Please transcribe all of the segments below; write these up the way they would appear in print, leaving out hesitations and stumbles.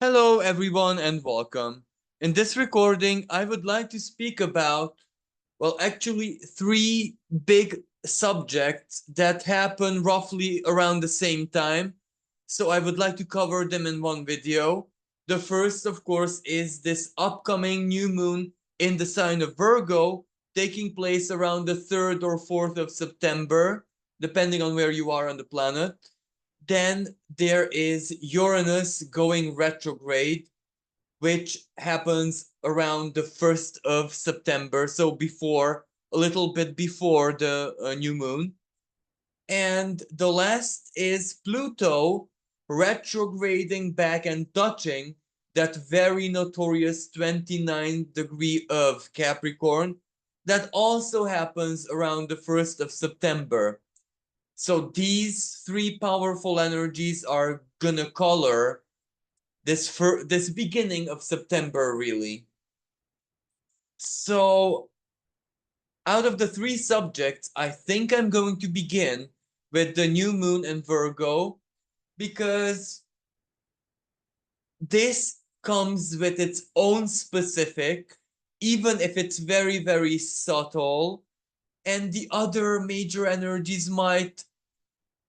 Hello, everyone, and welcome. In this recording, I would like to speak about, well, actually, three big subjects that happen roughly around the same time. So I would like to cover them in one video. The first, of course, is this upcoming new moon in the sign of Virgo, taking place around the 3rd or 4th of September, depending on where you are on the planet. Then there is Uranus going retrograde, which happens around the 1st of September, so before, a little bit before the new moon. And the last is Pluto retrograding back and touching that very notorious 29 degree of Capricorn that also happens around the 1st of September. So these three powerful energies are gonna color this beginning of September, really. So out of the three subjects, I think I'm going to begin with the new moon in Virgo, because this comes with its own specific, even if it's very, very subtle, and the other major energies might,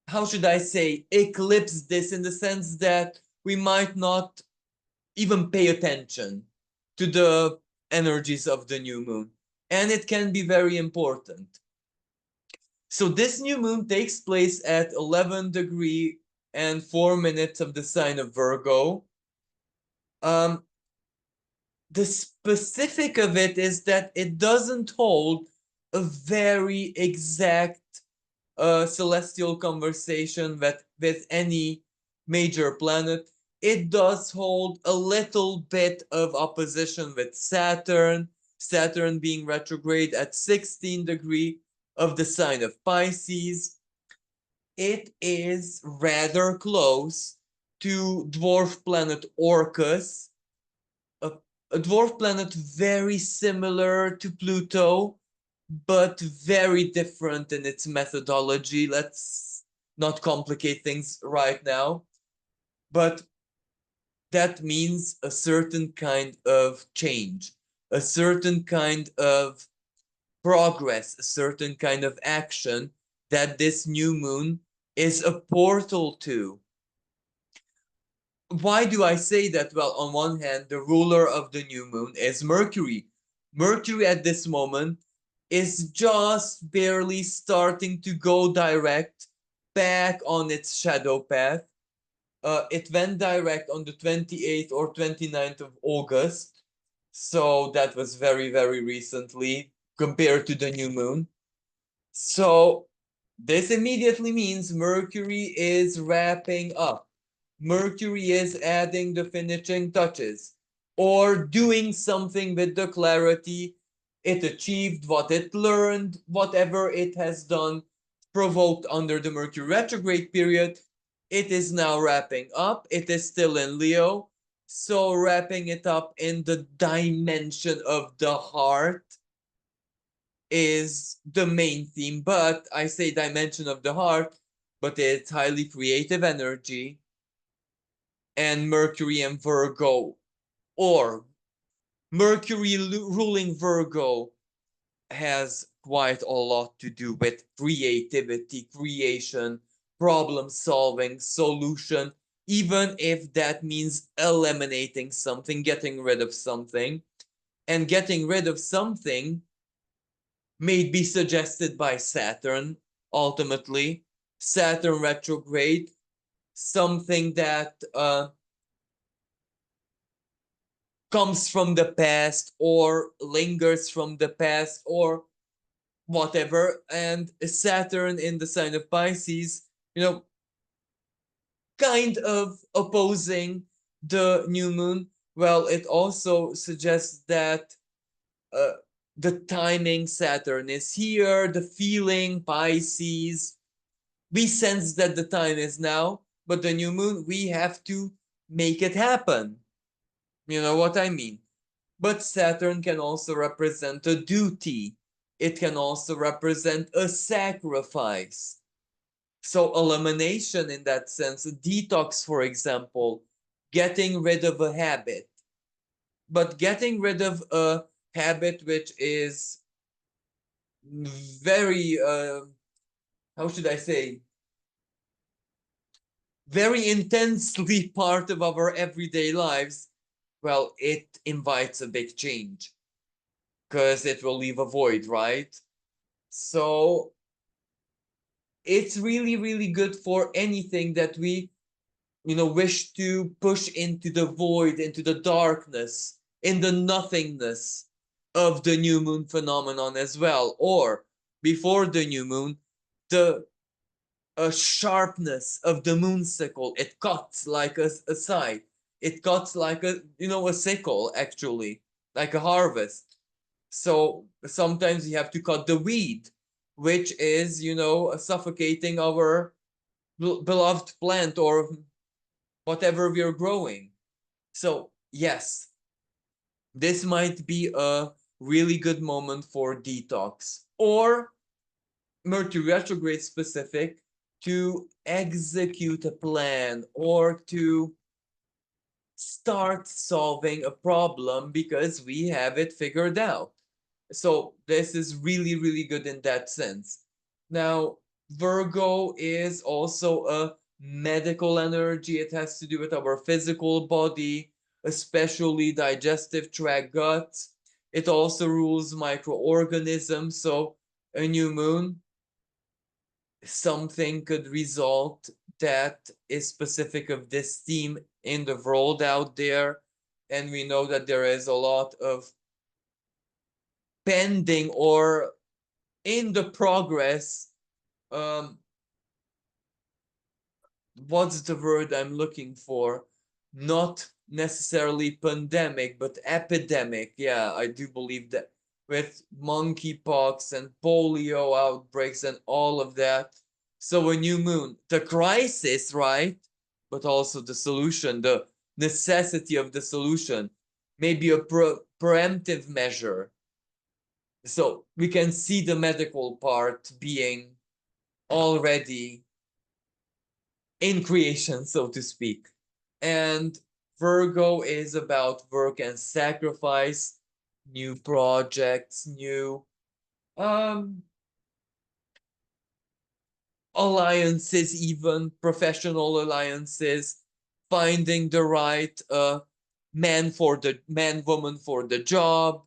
how should I say, eclipse this, in the sense that we might not even pay attention to the energies of the new moon. And it can be very important. So this new moon takes place at 11 degree and 4 minutes of the sign of Virgo. Um, the specific of it is that it doesn't hold a very exact celestial conversation with any major planet. It does hold a little bit of opposition with Saturn, Saturn being retrograde at 16 degree of the sign of Pisces. It is rather close to dwarf planet Orcus, a, a dwarf planet very similar to Pluto, but very different in its methodology. Let's not complicate things right now. But that means a certain kind of change, a certain kind of progress, a certain kind of action that this new moon is a portal to. Why do I say that? Well, on one hand, the ruler of the new moon is Mercury. Mercury at this moment is just barely starting to go direct back on its shadow path. It went direct on the 28th or 29th of August. So that was very, very recently compared to the new moon. So this immediately means Mercury is wrapping up. Mercury is adding the finishing touches or doing something with the clarity it achieved, what it learned, whatever it has done, provoked under the Mercury retrograde period. It is now wrapping up. It is still in Leo. So wrapping it up in the dimension of the heart is the main theme. But I say dimension of the heart, but it's highly creative energy. And Mercury and Virgo, or Mercury ruling Virgo, has quite a lot to do with creativity, creation, problem solving, solution, even if that means eliminating something, getting rid of something. And getting rid of something may be suggested by Saturn, ultimately. Saturn retrograde, something that comes from the past or lingers from the past or whatever. And Saturn in the sign of Pisces, kind of opposing the new moon. Well, it also suggests that uh, the timing, Saturn is here, the feeling, Pisces. We sense that the time is now, but the new moon, we have to make it happen. You know what I mean? But Saturn can also represent a duty. It can also represent a sacrifice. So elimination in that sense, a detox, for example, getting rid of a habit. But getting rid of a habit which is very, how should I say, very intensely part of our everyday lives, well, it invites a big change because it will leave a void, right? So it's really, really good for anything that we, wish to push into the void, into the darkness, in the nothingness of the new moon phenomenon as well. Or before the new moon, the sharpness of the moon sickle. It cuts like a scythe. It cuts like a sickle, actually, like a harvest. So sometimes you have to cut the weed, which is, suffocating our beloved plant or whatever we're growing. So, yes, this might be a really good moment for detox or Mercury retrograde specific to execute a plan or to start solving a problem because we have it figured out. So this is really, really good in that sense. Now, Virgo is also a medical energy. It has to do with our physical body, especially digestive tract, gut. It also rules microorganisms. So a new moon, something could result that is specific of this theme in the world out there. And we know that there is a lot of pending or in the progress, um what's the word I'm looking for, not necessarily pandemic but epidemic, yeah, I do believe that, with monkeypox and polio outbreaks and all of that. So a new moon, the crisis, right, but also the solution, the necessity of the solution, maybe a preemptive measure. So we can see the medical part being already in creation, so to speak. And Virgo is about work and sacrifice, new projects, new um alliances, even professional alliances, finding the right man woman for the job.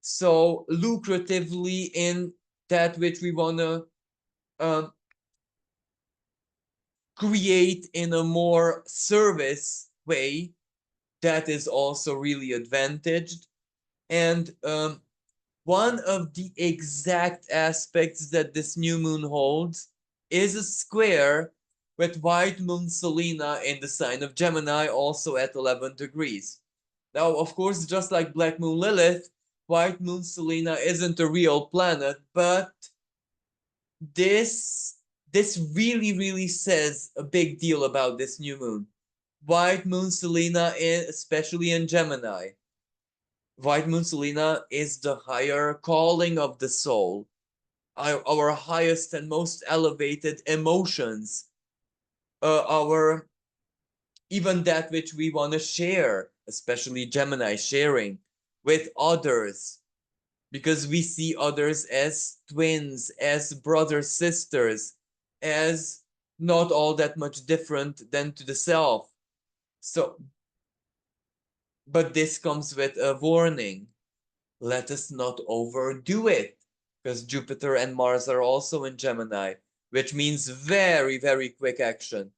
So lucratively in that which we want to um, create in a more service way, that is also really advantaged. And one of the exact aspects that this new moon holds is a square with white moon Selena in the sign of Gemini, also at 11 degrees. Now, of course, just like black moon Lilith, white moon Selena isn't a real planet, but this this really, really says a big deal about this new moon. White moon Selena, especially in Gemini. White moon Selena is the higher calling of the soul, our highest and most elevated emotions, our even that which we want to share, especially Gemini sharing with others, because we see others as twins, as brothers, sisters, as not all that much different than to the self. So, but this comes with a warning. Let us not overdo it, because Jupiter and Mars are also in Gemini, which means very, very quick action.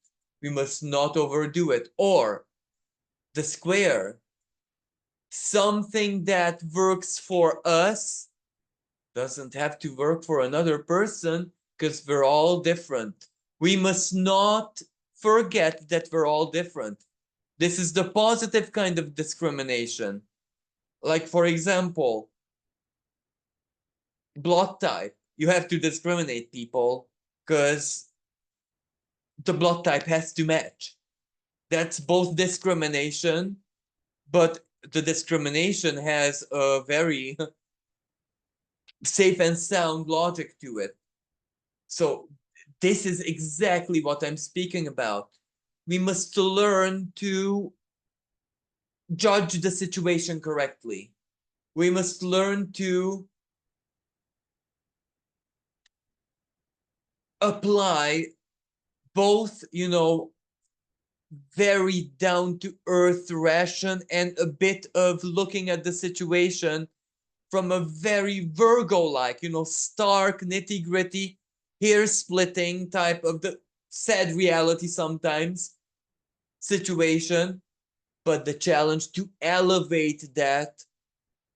We must not overdo it. Or the square, something that works for us doesn't have to work for another person because we're all different. We must not forget that we're all different. This is the positive kind of discrimination. Like, for example, blood type. You have to discriminate people because the blood type has to match. That's both discrimination, but the discrimination has a very safe and sound logic to it. So this is exactly what I'm speaking about. We must learn to judge the situation correctly. We must learn to apply both, very down to earth ration and a bit of looking at the situation from a very Virgo like, stark, nitty gritty, hair splitting type of the sad reality sometimes situation. But the challenge to elevate that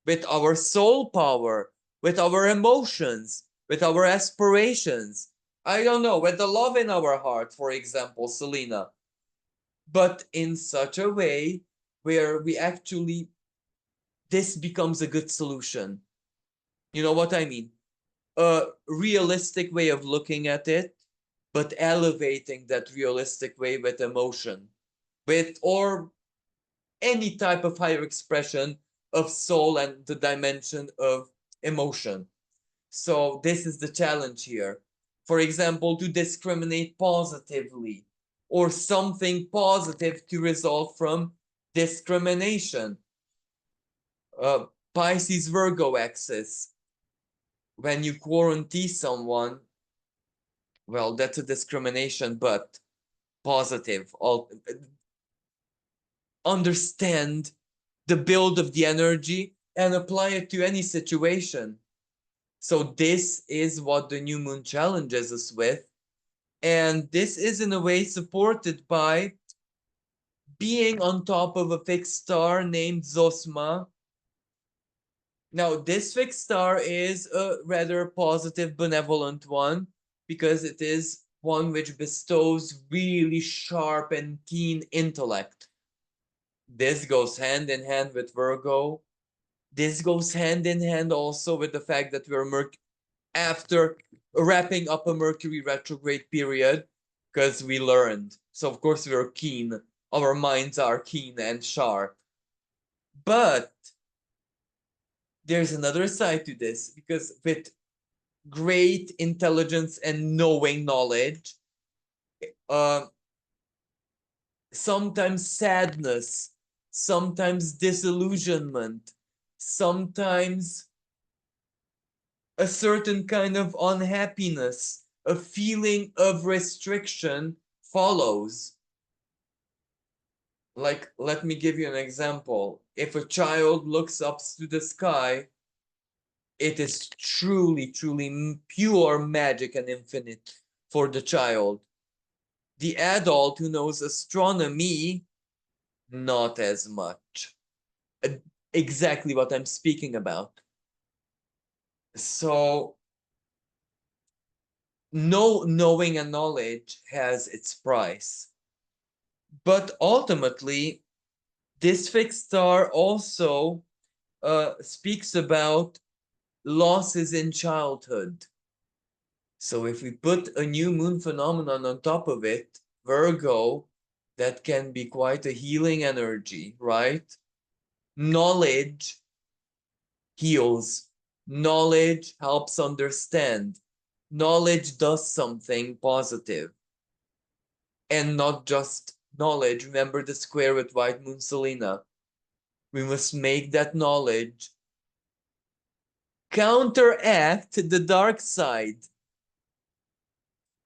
with our soul power, with our emotions, with our aspirations. I don't know, with the love in our heart, for example, Selena, but in such a way where we actually, this becomes a good solution. You know what I mean? A realistic way of looking at it, but elevating that realistic way with emotion, with or any type of higher expression of soul and the dimension of emotion. So this is the challenge here. For example, to discriminate positively or something positive to result from discrimination. Uh, Pisces Virgo axis. When you quarantine someone, well, that's a discrimination, but positive. Understand the build of the energy and apply it to any situation. So this is what the new moon challenges us with. And this is in a way supported by being on top of a fixed star named Zosma. Now, this fixed star is a rather positive, benevolent one because it is one which bestows really sharp and keen intellect. This goes hand in hand with Virgo. This goes hand in hand also with the fact that we're after wrapping up a Mercury retrograde period because we learned. So, of course, we're keen. Our minds are keen and sharp. But there's another side to this because with great intelligence and knowing knowledge, uh, sometimes sadness, sometimes disillusionment, sometimes a certain kind of unhappiness, a feeling of restriction follows. Like, let me give you an example. If a child looks up to the sky, it is truly, truly pure magic and infinite for the child. The adult who knows astronomy, not as much. Exactly what I'm speaking about. So, knowing and knowledge has its price. But ultimately, this fixed star also speaks about losses in childhood. So if we put a new moon phenomenon on top of it, Virgo, that can be quite a healing energy, right? Knowledge heals. Knowledge helps understand. Knowledge does something positive. And not just knowledge. Remember the square with White Moon Selena. We must make that knowledge counteract the dark side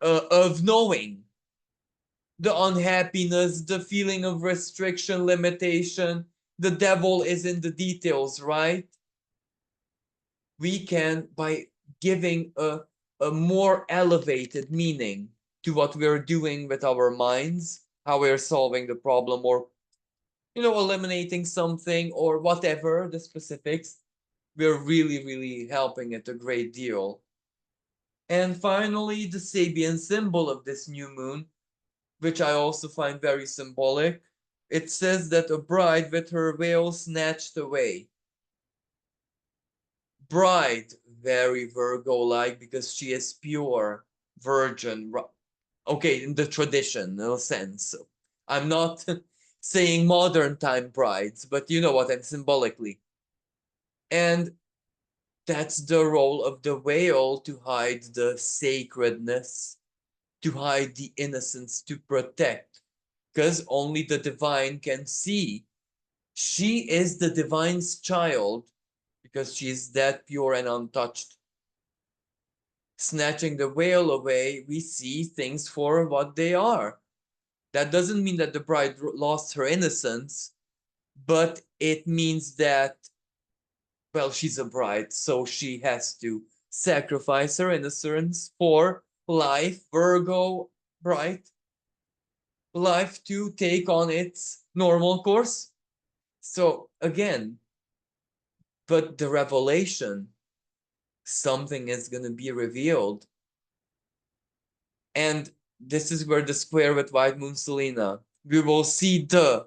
of knowing, the unhappiness, the feeling of restriction, limitation. The devil is in the details, right? We can, by giving a more elevated meaning to what we're doing with our minds, how we're solving the problem, or eliminating something or whatever the specifics, we're really, really helping it a great deal. And finally, the Sabian symbol of this new moon, which I also find very symbolic. It says that a bride with her veil snatched away. Bride, very Virgo-like because she is pure, virgin. Okay, in the traditional sense. I'm not saying modern time brides, but you know what I'm symbolically. And that's the role of the veil, to hide the sacredness, to hide the innocence, to protect, because only the divine can see She is the divine's child because she is that pure and untouched. Snatching the veil away, we see things for what they are. That doesn't mean that the bride lost her innocence, but it means that, well, she's a bride, so she has to sacrifice her innocence for life, Virgo bride, life to take on its normal course. So again, but the revelation, something is going to be revealed. And this is where the square with White Moon Selena, we will see the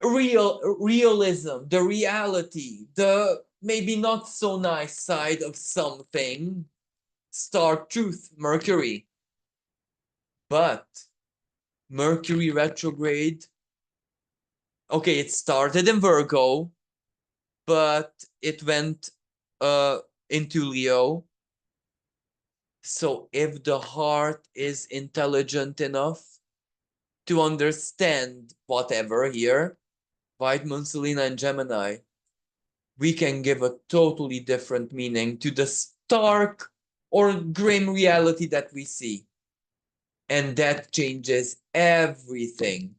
realism, the reality, the maybe not so nice side of something. Star truth, Mercury. But Mercury retrograde, okay, it started in Virgo, but it went into Leo. So if the heart is intelligent enough to understand whatever here, White Moon, Selena, and Gemini, we can give a totally different meaning to the stark or grim reality that we see. And that changes everything.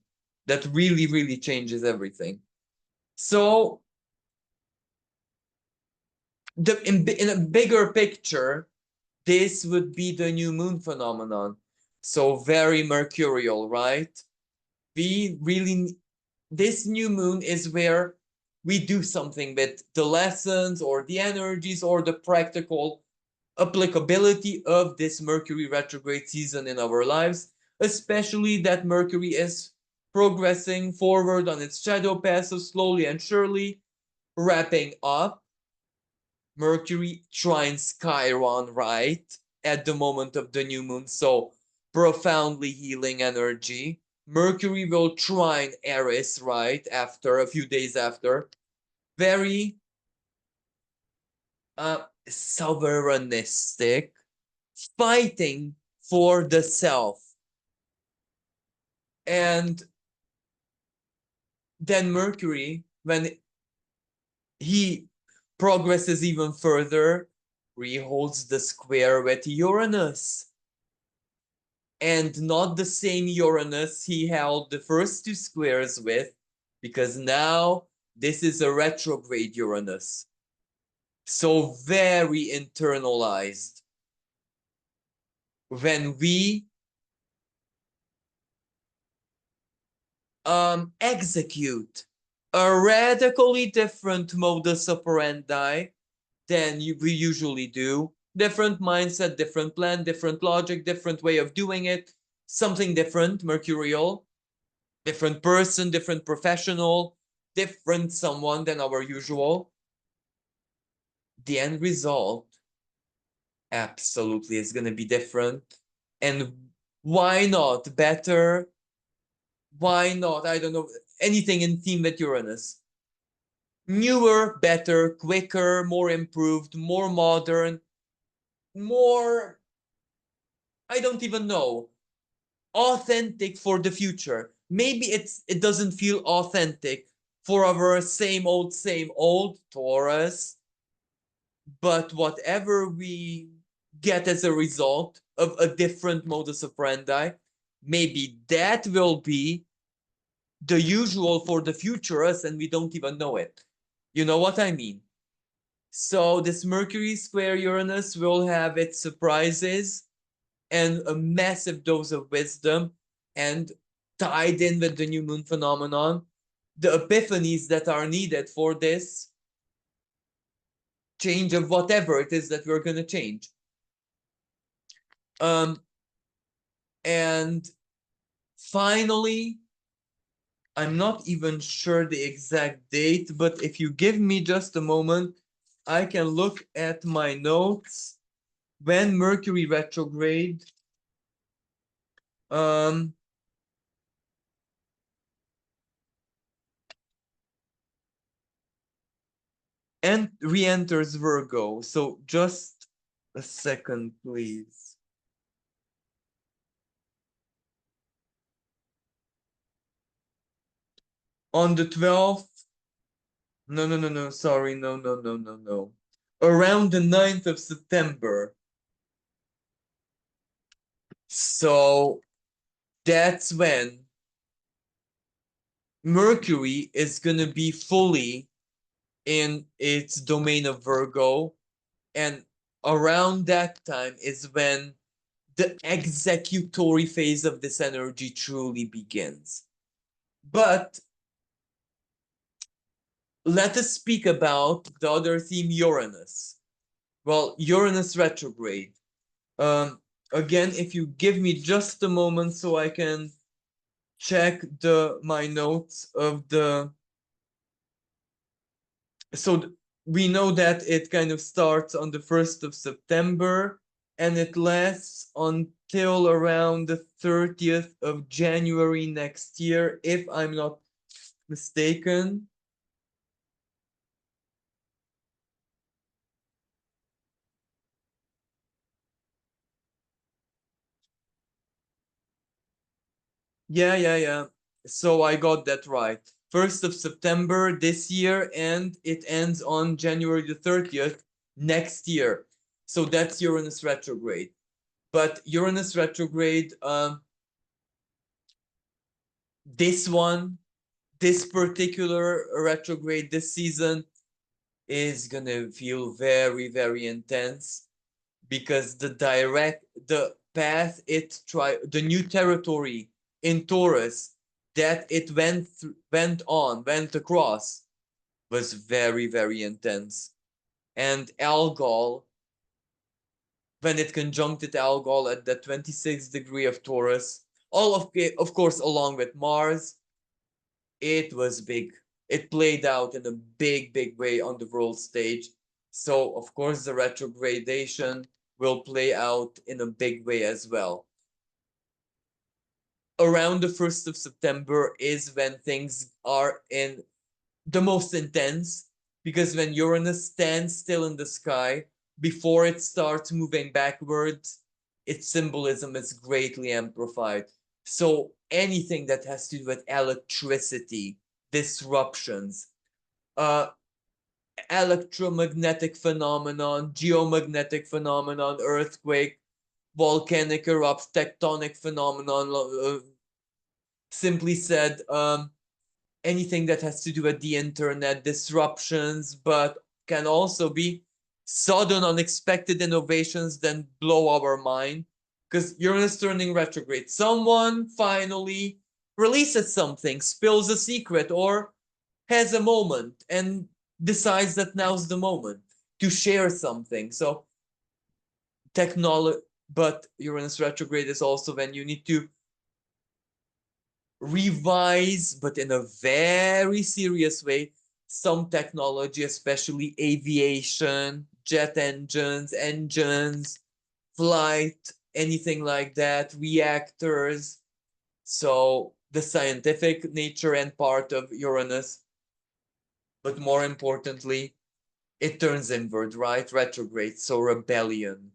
That really, really changes everything. So, in a bigger picture, this would be the new moon phenomenon. So, very mercurial, right? We really, this new moon is where we do something with the lessons or the energies or the practical applicability of this Mercury retrograde season in our lives, especially that Mercury is progressing forward on its shadow path so slowly and surely, wrapping up. Mercury trines Chiron, right? At the moment of the new moon, so profoundly healing energy. Mercury will trine Aries, right? After a few days after. Very sovereignistic, fighting for the self. And then Mercury, when he progresses even further, reholds the square with Uranus. And not the same Uranus he held the first two squares with, because now this is a retrograde Uranus. So very internalized. When we execute a radically different modus operandi than we usually do. Different mindset, different plan, different logic, different way of doing it, something different, mercurial, different person, different professional, different someone than our usual. The end result absolutely is going to be different. And why not better? Why not? I don't know. Anything in theme with Uranus. Newer, better, quicker, more improved, more modern, more, I don't even know, authentic for the future. Maybe it doesn't feel authentic for our same old Taurus, but whatever we get as a result of a different modus operandi, maybe that will be the usual for the future us and we don't even know it. You know what I mean? So this Mercury square Uranus will have its surprises and a massive dose of wisdom, and tied in with the new moon phenomenon, the epiphanies that are needed for this change of whatever it is that we're going to change. And finally, I'm not even sure the exact date, but if you give me just a moment, I can look at my notes when Mercury retrograde and re-enters Virgo. So just a second, please. On the 12th, no, sorry, no. Around the 9th of September. So that's when Mercury is going to be fully in its domain of Virgo. And around that time is when the executory phase of this energy truly begins. But let us speak about the other theme, Uranus. Well, Uranus retrograde. Um, Again, if you give me just a moment so I can check my notes of the. So we know that it kind of starts on the 1st of September and it lasts until around the 30th of January next year, if I'm not mistaken. Yeah. So I got that right. 1st of September this year, and it ends on January the 30th next year. So that's Uranus retrograde. But Uranus retrograde, this one, this particular retrograde this season is gonna feel very, very intense because the path the new territory in Taurus that it went across was very, very intense. And Algol, when it conjuncted Algol at the 26th degree of Taurus, all of it, of course, along with Mars, it was big. It played out in a big, big way on the world stage. So, of course, the retrogradation will play out in a big way as well. Around the 1st of September is when things are in the most intense, because when Uranus stands still in the sky before it starts moving backwards, its symbolism is greatly amplified. So anything that has to do with electricity, disruptions, uh, electromagnetic phenomenon, geomagnetic phenomenon, earthquake, volcanic erupts, tectonic phenomenon, simply said, anything that has to do with the internet, disruptions, but can also be sudden, unexpected innovations that blow our mind. Because Uranus turning retrograde, someone finally releases something, spills a secret, or has a moment and decides that now's the moment to share something. So technology, but Uranus retrograde is also when you need to revise, but in a very serious way, some technology, especially aviation, jet engines, flight, anything like that, reactors. So the scientific nature and part of Uranus, but more importantly, it turns inward, right? Retrograde, so rebellion.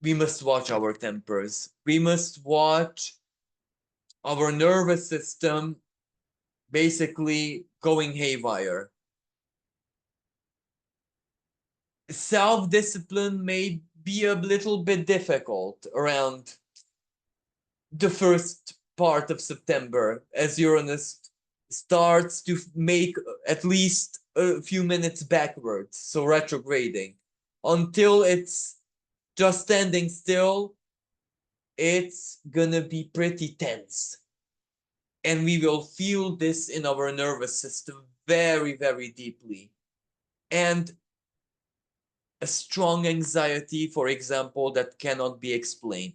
We must watch our tempers. We must watch our nervous system basically going haywire. Self-discipline may be a little bit difficult around the first part of September as Uranus starts to make at least a few minutes backwards, so retrograding. Until it's just standing still, it's gonna be pretty tense. And we will feel this in our nervous system very, very deeply. And a strong anxiety, for example, that cannot be explained.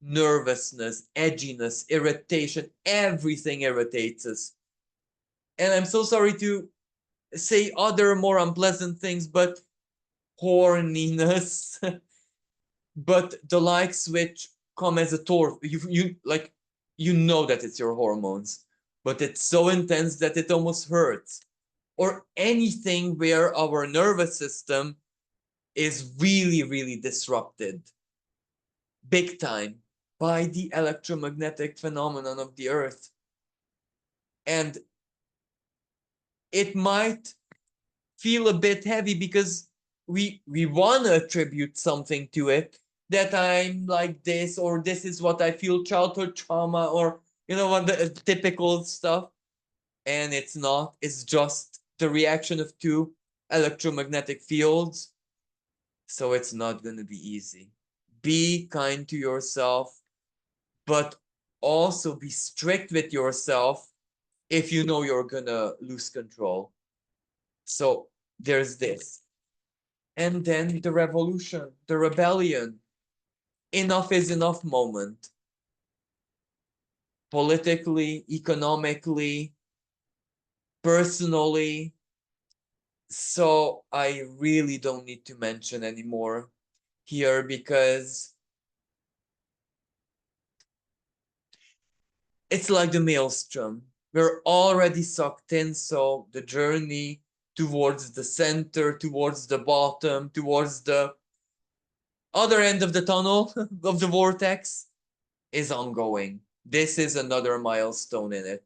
Nervousness, edginess, irritation, everything irritates us. And I'm so sorry to say other more unpleasant things, but horniness, but the likes which come as a tour, you know that it's your hormones, but it's so intense that it almost hurts. Or anything where our nervous system is really, really disrupted big time by the electromagnetic phenomenon of the earth. And it might feel a bit heavy because we want to attribute something to it, that I'm like this, or this is what I feel, childhood trauma, or you know what, the typical stuff. And it's not. It's just the reaction of two electromagnetic fields. So it's not going to be easy. Be kind to yourself, but also be strict with yourself if you know you're going to lose control. So there's this. And then the revolution, the rebellion, enough is enough moment. Politically, economically, personally. So I really don't need to mention anymore here because it's like the maelstrom. We're already sucked in, so the journey towards the center, towards the bottom, towards the other end of the tunnel of the vortex is ongoing. This is another milestone in it.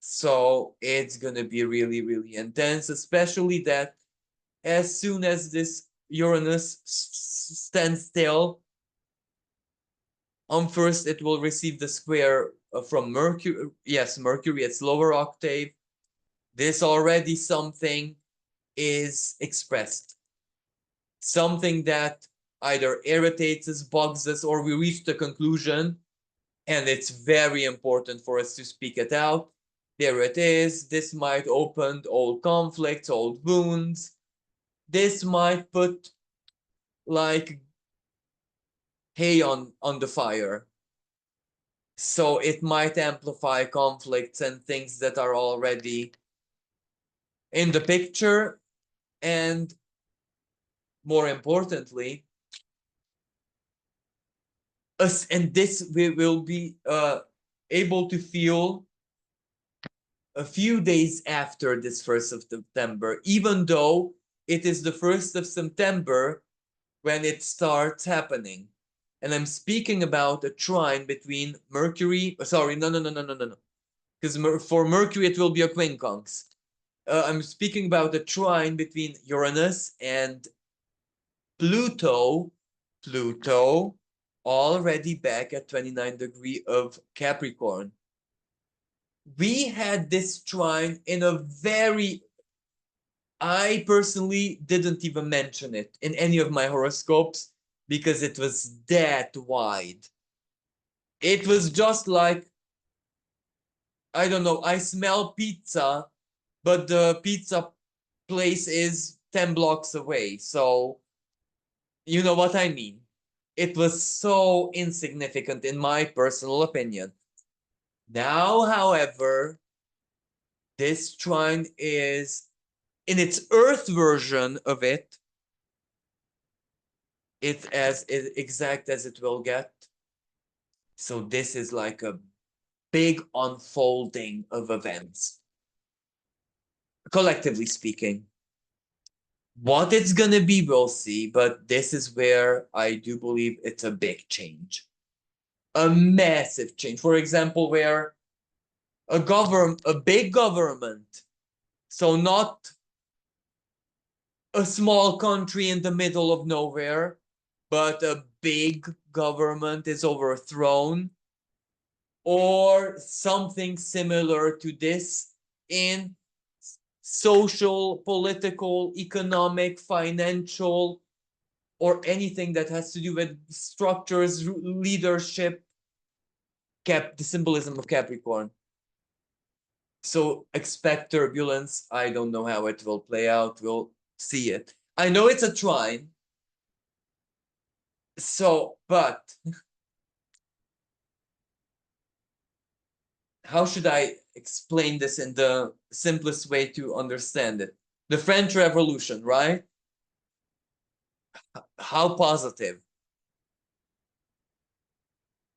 So it's going to be really, really intense, especially that as soon as this Uranus stands still, first it will receive the square from Mercury. Yes, Mercury, its lower octave. This already something is expressed. Something that either irritates us, bugs us, or we reach the conclusion, and it's very important for us to speak it out. There it is. This might open old conflicts, old wounds. This might put like hay on the fire. So it might amplify conflicts and things that are already in the picture. And more importantly, us, and this we will be able to feel a few days after this 1st of September, even though it is the 1st of September when it starts happening. And I'm speaking about a trine between Mercury. Sorry, no. Because for Mercury, it will be a quincunx. I'm speaking about a trine between Uranus and Pluto. Pluto already back at 29 degree of Capricorn. We had this trine in a very, I personally didn't even mention it in any of my horoscopes because it was that wide. It was just like, I don't know, I smell pizza, but the pizza place is 10 blocks away. So, you know what I mean. It was so insignificant in my personal opinion. Now, however, this trine is in its Earth version of it, it's as exact as it will get. So this is like a big unfolding of events, collectively speaking. What it's gonna be, we'll see, but this is where I do believe it's a big change. A massive change. For example, where a big government, so not a small country in the middle of nowhere, but a big government is overthrown, or something similar to this in social, political, economic, financial, or anything that has to do with structures, leadership, the symbolism of Capricorn. So expect turbulence. I don't know how it will play out. We'll see it. I know it's a trine. So, but how should I explain this in the simplest way to understand it? The French Revolution, right? How positive.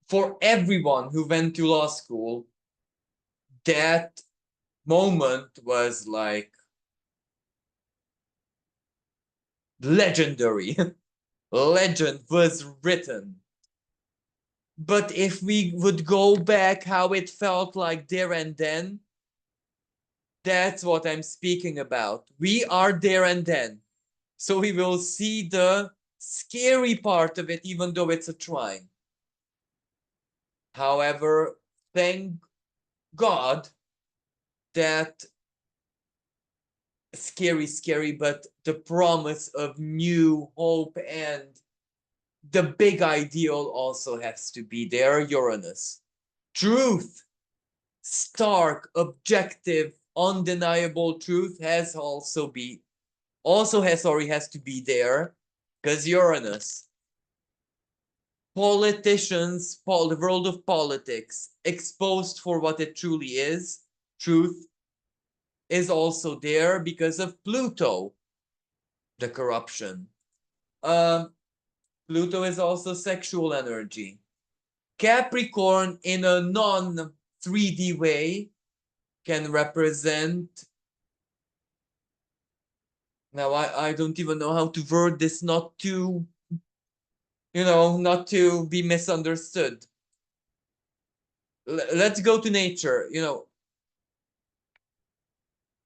For everyone who went to law school, that moment was like legendary. Legend was written. But if we would go back how it felt like there and then, That's what I'm speaking about. We are there and then. So we will see the scary part of it, even though it's a trine. However, thank God that scary, but the promise of new hope and the big ideal also has to be there, Uranus. Truth, stark, objective, undeniable truth has to be there, because Uranus. Politicians, the world of politics, exposed for what it truly is, truth, is also there because of Pluto, the corruption. Um, Pluto is also sexual energy. Capricorn, in a non 3D way, can represent. Now, I don't even know how to word this not to, not to be misunderstood. Let's go to nature.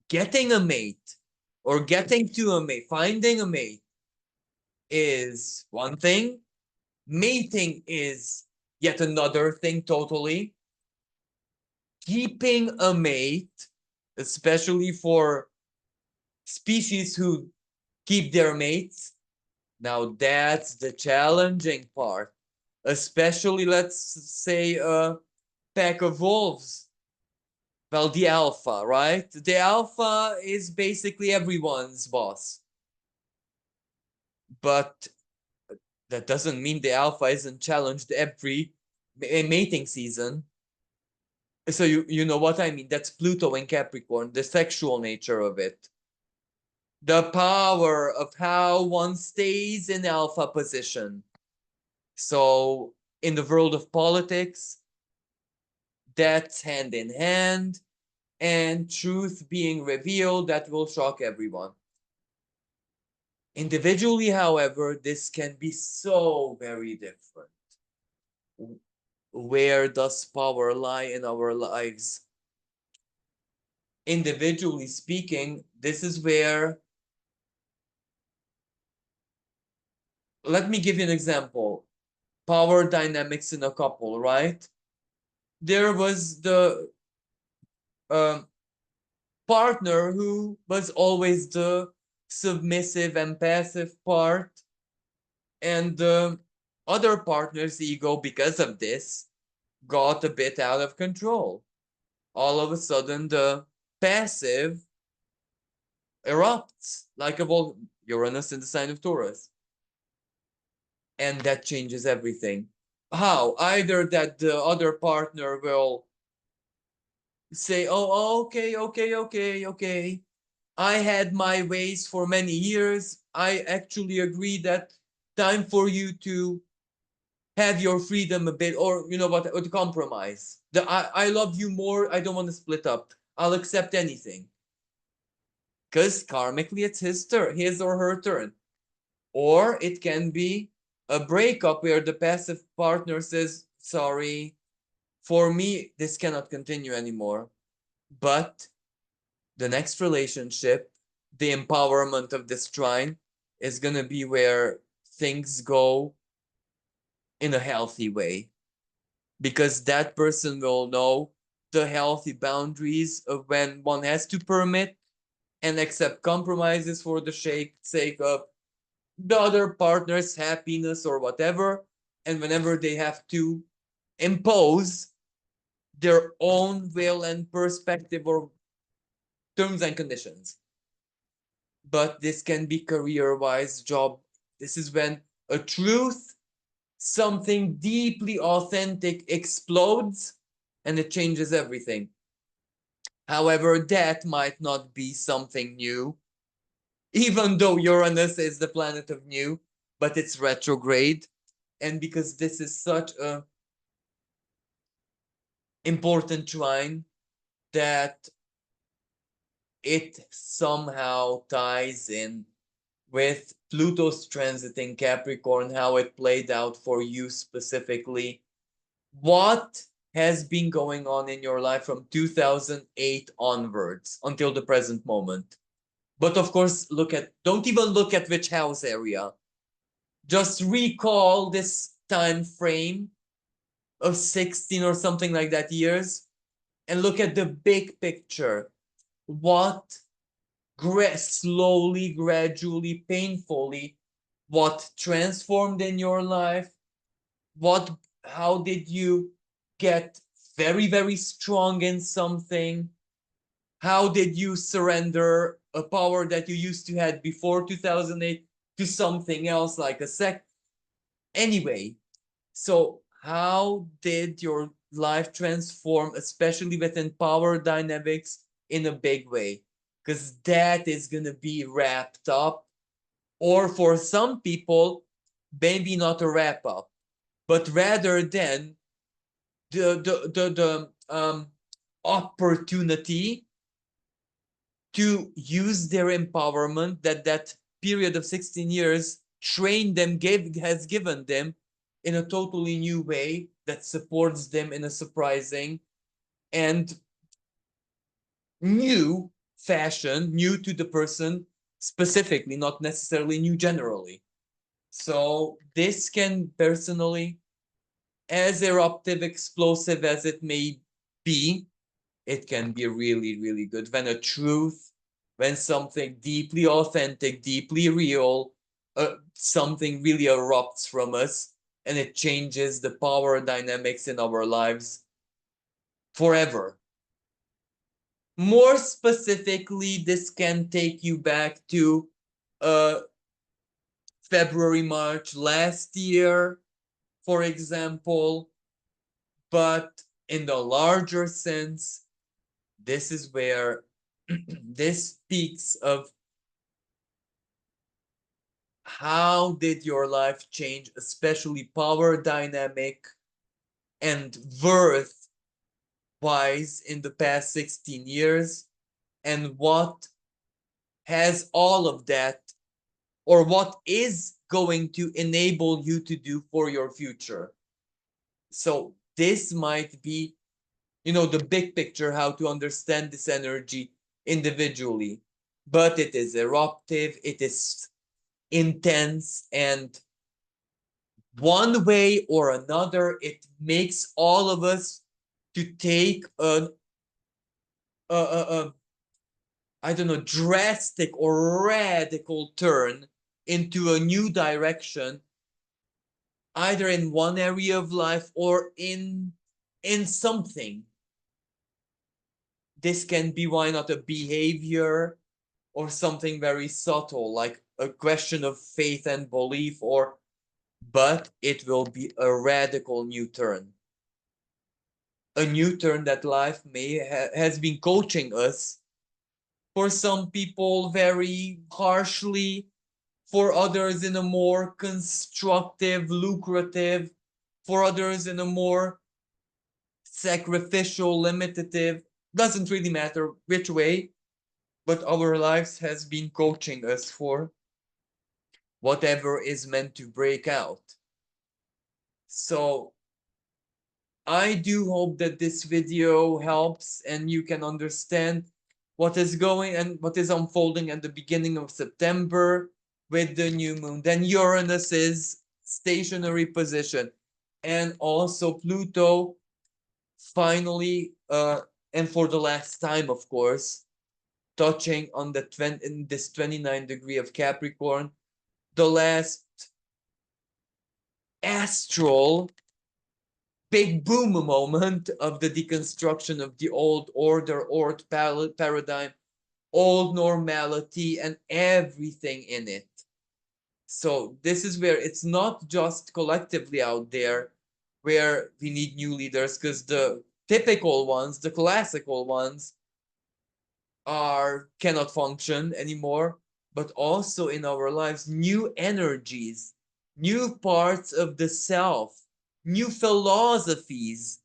Getting a mate or getting to a mate, finding a mate is one thing. Mating is yet another thing totally. Keeping a mate, especially for species who keep their mates, now that's the challenging part. Especially, let's say, a pack of wolves. Well, the alpha, right? The alpha is basically everyone's boss. But that doesn't mean the alpha isn't challenged every mating season. So you know what I mean? That's Pluto in Capricorn, the sexual nature of it. The power of how one stays in alpha position. So in the world of politics, that's hand in hand, and truth being revealed that will shock everyone. Individually, however, this can be so very different. Where does power lie in our lives? Individually speaking, this is where, let me give you an example. Power dynamics in a couple, right? There was the um, partner who was always the submissive and passive part, and the other partner's ego, because of this, got a bit out of control. All of a sudden, the passive erupts like a Uranus in the sign of Taurus. And that changes everything. How? Either that the other partner will say, oh, okay. I had my ways for many years. I actually agree that time for you to have your freedom a bit, or you know what, or to compromise. I love you more. I don't want to split up. I'll accept anything. Because karmically, it's his or her turn. Or it can be a breakup where the passive partner says, sorry, for me, this cannot continue anymore. But the next relationship, the empowerment of this trine, is going to be where things go in a healthy way. Because that person will know the healthy boundaries of when one has to permit and accept compromises for the sake of the other partner's happiness or whatever, and whenever they have to impose their own will and perspective or terms and conditions. But this can be career-wise, job. This is when a truth, something deeply authentic explodes and it changes everything. However, that might not be something new, even though Uranus is the planet of new, but it's retrograde. And because this is such a important trine that it somehow ties in with Pluto's transit in Capricorn, how it played out for you specifically. What has been going on in your life from 2008 onwards until the present moment. But of course, don't even look at which house area. Just recall this time frame of 16 or something like that years and look at the big picture. What slowly, gradually, painfully, what transformed in your life? How did you get very, very strong in something? How did you surrender a power that you used to have before 2008 to something else like a sec? Anyway, so how did your life transform, especially within power dynamics, in a big way? Because that is going to be wrapped up, or for some people, maybe not a wrap up, but rather than the opportunity to use their empowerment that period of 16 years has given them in a totally new way that supports them in a surprising and new fashion, new to the person specifically, not necessarily new generally. So this can personally, as eruptive, explosive as it may be, it can be really, really good when something deeply authentic, deeply real, something really erupts from us and it changes the power dynamics in our lives forever. More specifically, this can take you back to uh, February, March last year, for example, but in the larger sense, this is where this speaks of how did your life change, especially power dynamic and worth wise in the past 16 years, and what has all of that, or what is going to enable you to do for your future. So this might be, the big picture, how to understand this energy individually, but it is eruptive, it is intense, and one way or another, it makes all of us to take a I don't know, drastic or radical turn into a new direction, either in one area of life or in something. This can be, why not, a behavior or something very subtle, like a question of faith and belief, but it will be a radical new turn. A new turn that life has been coaching us, for some people very harshly, for others in a more constructive, lucrative, for others in a more sacrificial, limitative. Doesn't really matter which way, but our lives has been coaching us for whatever is meant to break out. So I do hope that this video helps and you can understand what is going and what is unfolding at the beginning of September with the new moon. Then Uranus is stationary position, and also Pluto finally, and for the last time, of course, touching on in this 29 degree of Capricorn, the last astral big boom moment of the deconstruction of the old order, old paradigm, old normality, and everything in it. So this is where it's not just collectively out there where we need new leaders, because the typical ones, the classical ones, cannot function anymore, but also in our lives, new energies, new parts of the self, new philosophies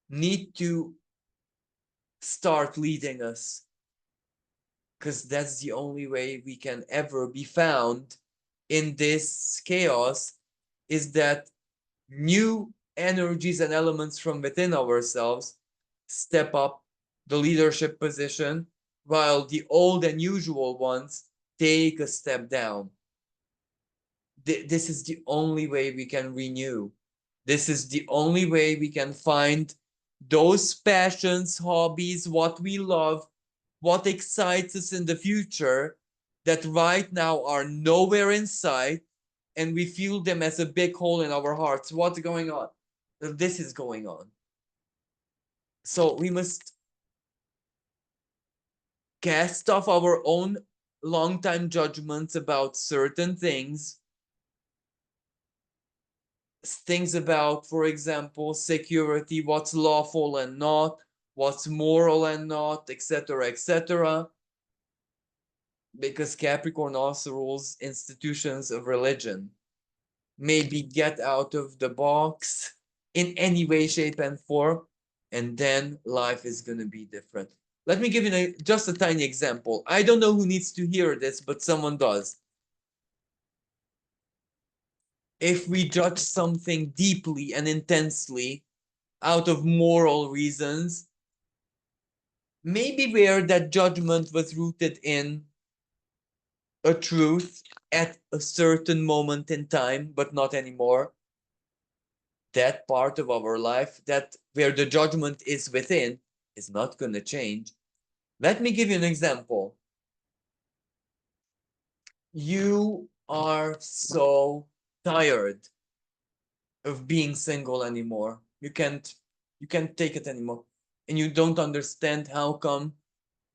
need to start leading us, because that's the only way we can ever be found in this chaos, is that new energies and elements from within ourselves step up the leadership position, while the old and usual ones take a step down. This is the only way we can renew. This is the only way we can find those passions, hobbies, what we love, what excites us in the future that right now are nowhere in sight, and we feel them as a big hole in our hearts. What's going on? This is going on. So we must cast off our own long-time judgments about certain things about, for example, security, what's lawful and not, what's moral and not, etc., etc. Because Capricorn also rules institutions of religion. Maybe get out of the box in any way, shape, and form, and then life is going to be different. Let me give you just a tiny example. I don't know who needs to hear this, but someone does. If we judge something deeply and intensely out of moral reasons, maybe where that judgment was rooted in a truth at a certain moment in time, but not anymore, that part of our life, that where the judgment is within, is not going to change. Let me give you an example. You are so tired of being single anymore. You can't take it anymore. And you don't understand how come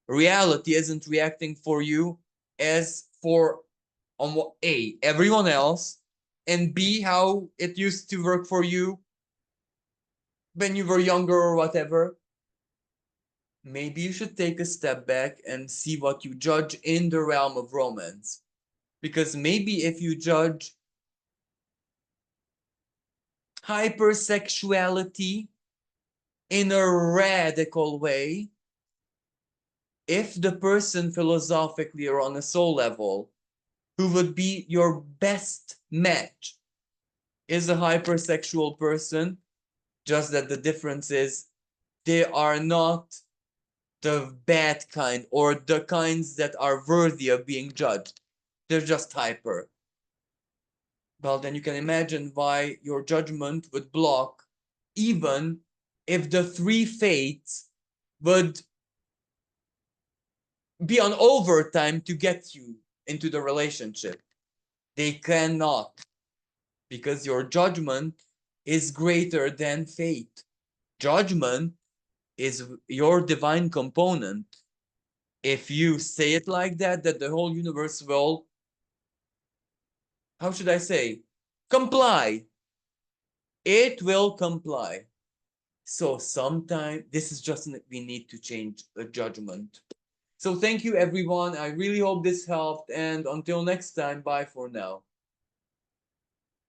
reality isn't reacting for you as for on what A, everyone else, and B, how it used to work for you when you were younger or whatever. Maybe you should take a step back and see what you judge in the realm of romance. Because maybe if you judge hypersexuality in a radical way, if the person philosophically or on a soul level who would be your best match is a hypersexual person, just that the difference is they are not the bad kind or the kinds that are worthy of being judged. They're just hyper. Well, then you can imagine why your judgment would block, even if the three fates would be on overtime to get you into the relationship. They cannot, because your judgment is greater than fate. Judgment is your divine component. If you say it like that, that the whole universe will, how should I say, comply. It will comply. So sometime this is just we need to change a judgment. So thank you everyone. I really hope this helped, and until next time, bye for now.